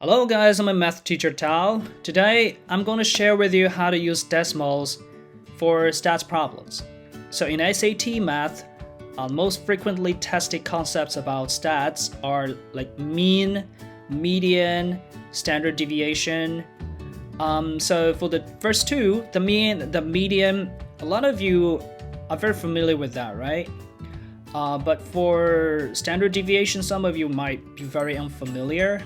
Hello guys, I'm a math teacher Tao. Today I'm going to share with you how to use Desmos for stats problems. So in SAT math, most frequently tested concepts about stats are like mean, median, standard deviation. So for the first two, the mean, the median, a lot of you are very familiar with that, right? But for standard deviation, some of you might be very unfamiliar.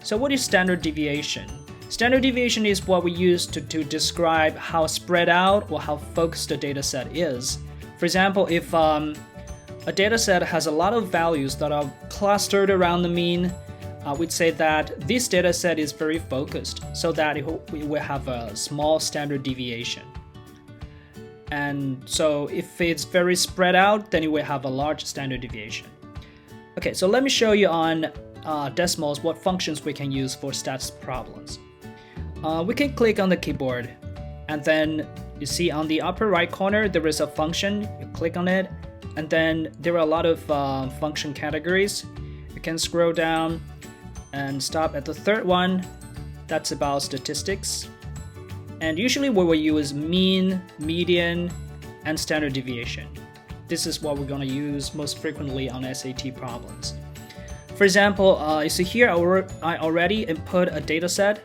So what is standard deviation? Standard deviation is what we use to describe how spread out or how focused a data set is. For example, if a data set has a lot of values that are clustered around the mean, we'd say that this data set is very focused so that we will have a small standard deviation. And so if it's very spread out, then it will have a large standard deviation. Okay, so let me show you on Desmos what functions we can use for stats problems. We can click on the keyboard, and then you see on the upper right corner there is a function. You click on it, and then there are a lot of function categories. You can scroll down and stop at the third one. That's about statistics. And usually we will use mean, median, and standard deviation. This is what we're going to use most frequently on SAT problems. For example, you see here I already input a data set,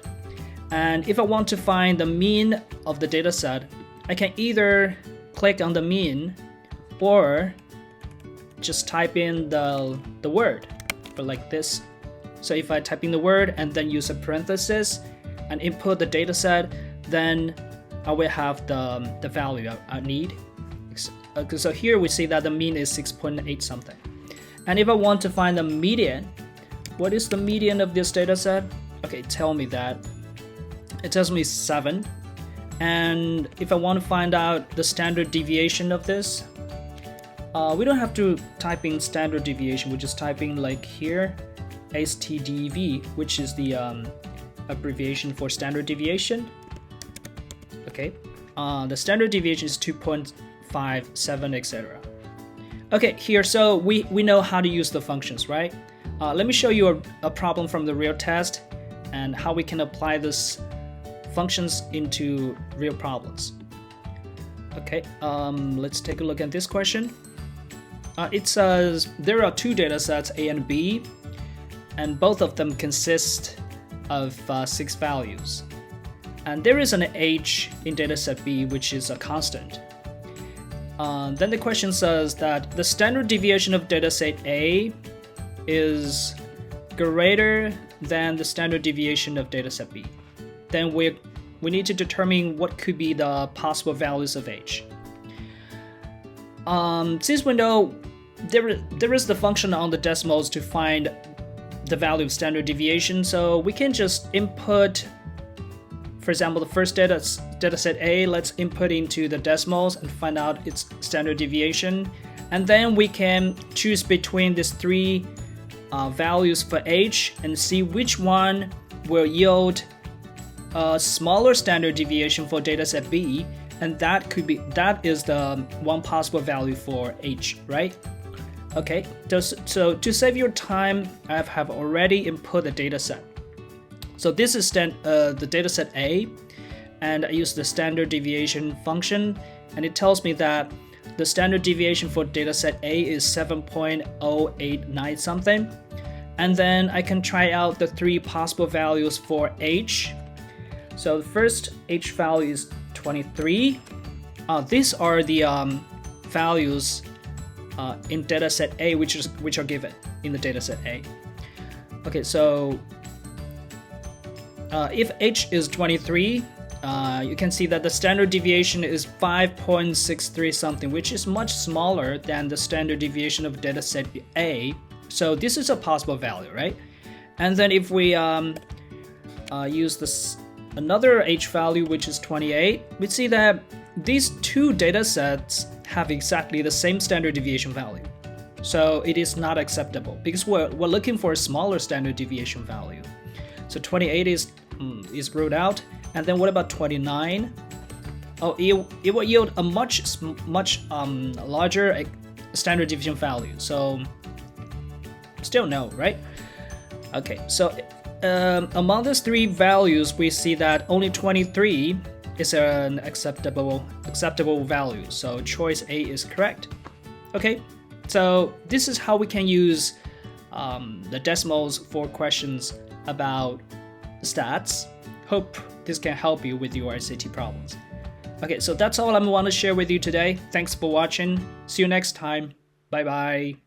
and if I want to find the mean of the data set, I can either click on the mean or just type in the word, but like this. So if I type in the word and then use a parenthesis and input the data set, then I will have the value I need. So here we see that the mean is 6.8 something. And if I want to find the median, what is the median of this data set? Okay, tell me that. It tells me 7. And if I want to find out the standard deviation of this, we don't have to type in standard deviation. We just type in like here, STDV, which is the abbreviation for standard deviation. Okay, the standard deviation is 2.57, etc. Okay, here, so we know how to use the functions, right? Let me show you a problem from the real test and how we can apply this functions into real problems. Okay, let's take a look at this question. It says there are two data sets, A and B, and both of them consist of 6 values. And there is an H in data set B, which is a constant. Then the question says that the standard deviation of dataset A is greater than the standard deviation of dataset B. Then we need to determine what could be the possible values of H. Since we know there is the function on the Desmos to find the value of standard deviation, so we can just input. For example, the first dataset A, let's input into the Desmos and find out its standard deviation. And then we can choose between these 3 values for H and see which one will yield a smaller standard deviation for dataset B. And that is the one possible value for H, right? Okay, so to save your time, I have already input the dataset. So this is the dataset A, and I use the standard deviation function, and it tells me that the standard deviation for dataset A is 7.089 something. And then I can try out the 3 possible values for H. So the first H value is 23. These are the values in dataset A which are given in the dataset A. Okay, so if H is 23, you can see that the standard deviation is 5.63 something, which is much smaller than the standard deviation of dataset A. So this is a possible value, right? And then if we use another H value, which is 28, we see that these 2 data sets have exactly the same standard deviation value. So it is not acceptable because we're looking for a smaller standard deviation value. So 28 is ruled out. And then what about 29? Oh, it will yield a much larger standard deviation value. So still no, right? Okay, so among these three values, we see that only 23 is an acceptable value. So choice A is correct. Okay, so this is how we can use the Desmos for questions about stats. Hope this can help you with your SAT problems. Okay, so that's all I want to share with you today. Thanks for watching. See you next time. Bye bye.